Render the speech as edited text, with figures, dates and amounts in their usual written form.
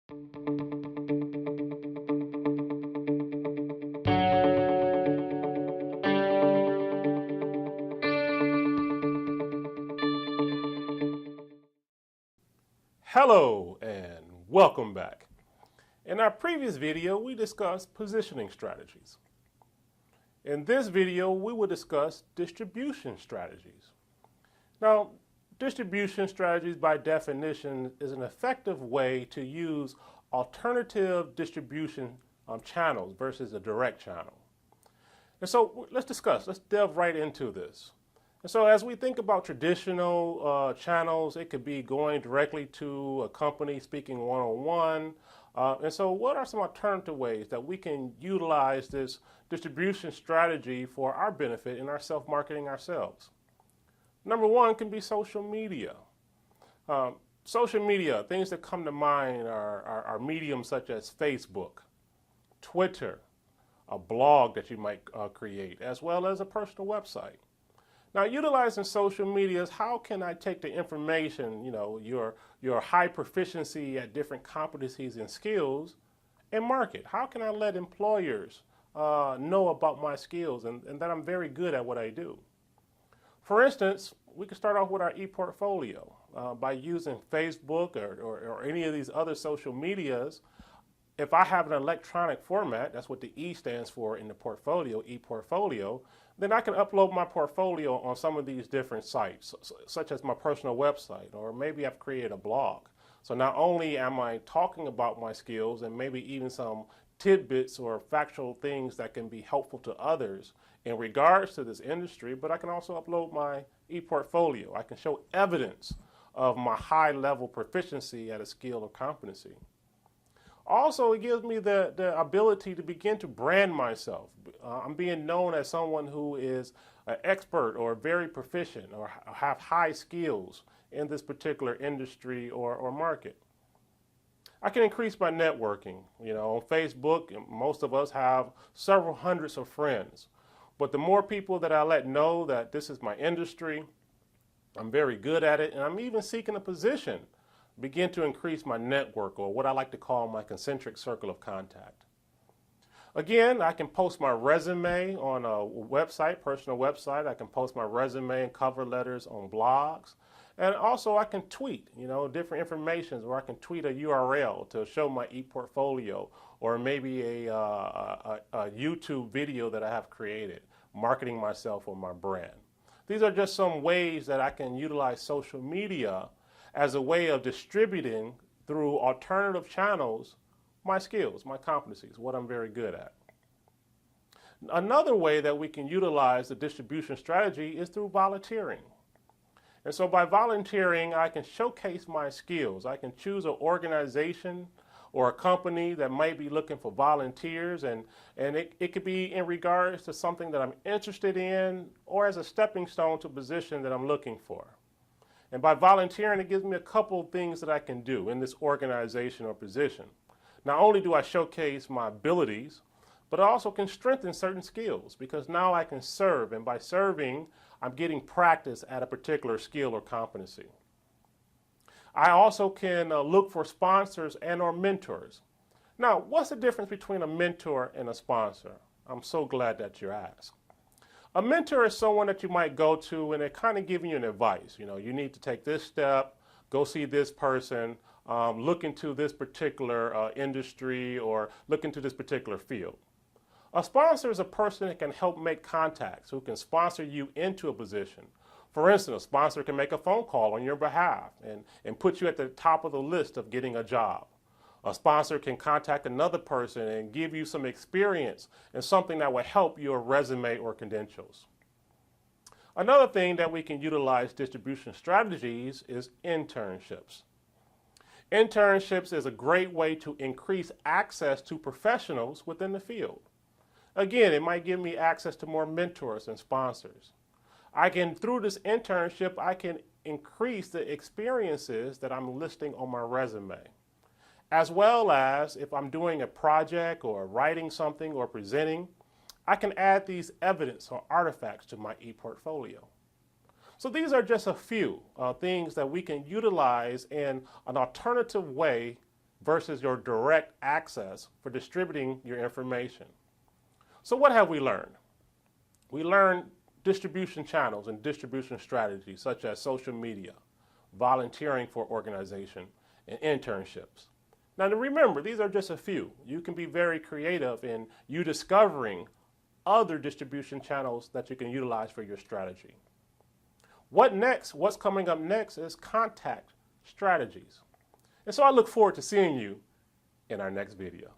Hello and welcome back. In our previous video, we discussed positioning strategies. In this video, we will discuss distribution strategies. Now, distribution strategies by definition is an effective way to use alternative distribution channels versus a direct channel. And so let's delve right into this. And so as we think about traditional channels, it could be going directly to a company speaking one-on-one. And so what are some alternative ways that we can utilize this distribution strategy for our benefit in our self-marketing ourselves? Number one can be social media. Social media, things that come to mind are mediums such as Facebook, Twitter, a blog that you might create, as well as a personal website. Now, utilizing social media is how can I take the information, your high proficiency at different competencies and skills and market? How can I let employers know about my skills and that I'm very good at what I do? For instance, we can start off with our e-portfolio by using Facebook or any of these other social medias. If I have an electronic format, that's what the E stands for in the portfolio, e-portfolio, then I can upload my portfolio on some of these different sites, such as my personal website, or maybe I've created a blog. So not only am I talking about my skills and maybe even some tidbits or factual things that can be helpful to others in regards to this industry, but I can also upload my e-portfolio. I can show evidence of my high-level proficiency at a skill or competency. Also, it gives me the ability to begin to brand myself. I'm being known as someone who is an expert or very proficient or have high skills in this particular industry or market. I can increase my networking. On Facebook, most of us have several hundreds of friends. But the more people that I let know that this is my industry, I'm very good at it, and I'm even seeking a position, begin to increase my network, or what I like to call my concentric circle of contact. Again, I can post my resume on a website, personal website. I can post my resume and cover letters on blogs. And also I can tweet, different information, or I can tweet a URL to show my e-portfolio, or maybe a YouTube video that I have created, marketing myself or my brand. These are just some ways that I can utilize social media as a way of distributing through alternative channels my skills, my competencies, what I'm very good at. Another way that we can utilize the distribution strategy is through volunteering. And so by volunteering, I can showcase my skills. I can choose an organization or a company that might be looking for volunteers, and it could be in regards to something that I'm interested in or as a stepping stone to a position that I'm looking for. And by volunteering, it gives me a couple of things that I can do in this organization or position. Not only do I showcase my abilities, but I also can strengthen certain skills, because now I can serve, and by serving, I'm getting practice at a particular skill or competency. I also can look for sponsors and or mentors. Now, what's the difference between a mentor and a sponsor? I'm so glad that you asked. A mentor is someone that you might go to and they're kind of giving you an advice. You need to take this step, go see this person, look into this particular industry, or look into this particular field. A sponsor is a person that can help make contacts, who can sponsor you into a position. For instance, a sponsor can make a phone call on your behalf and put you at the top of the list of getting a job. A sponsor can contact another person and give you some experience and something that will help your resume or credentials. Another thing that we can utilize distribution strategies is internships. Internships is a great way to increase access to professionals within the field. Again, it might give me access to more mentors and sponsors. Through this internship, I can increase the experiences that I'm listing on my resume. As well as if I'm doing a project or writing something or presenting, I can add these evidence or artifacts to my e-portfolio. So these are just a few things that we can utilize in an alternative way versus your direct access for distributing your information. So what have we learned? We learned distribution channels and distribution strategies such as social media, volunteering for organization, and internships. Now remember, these are just a few. You can be very creative in you discovering other distribution channels that you can utilize for your strategy. What next? What's coming up next is contact strategies. And so I look forward to seeing you in our next video.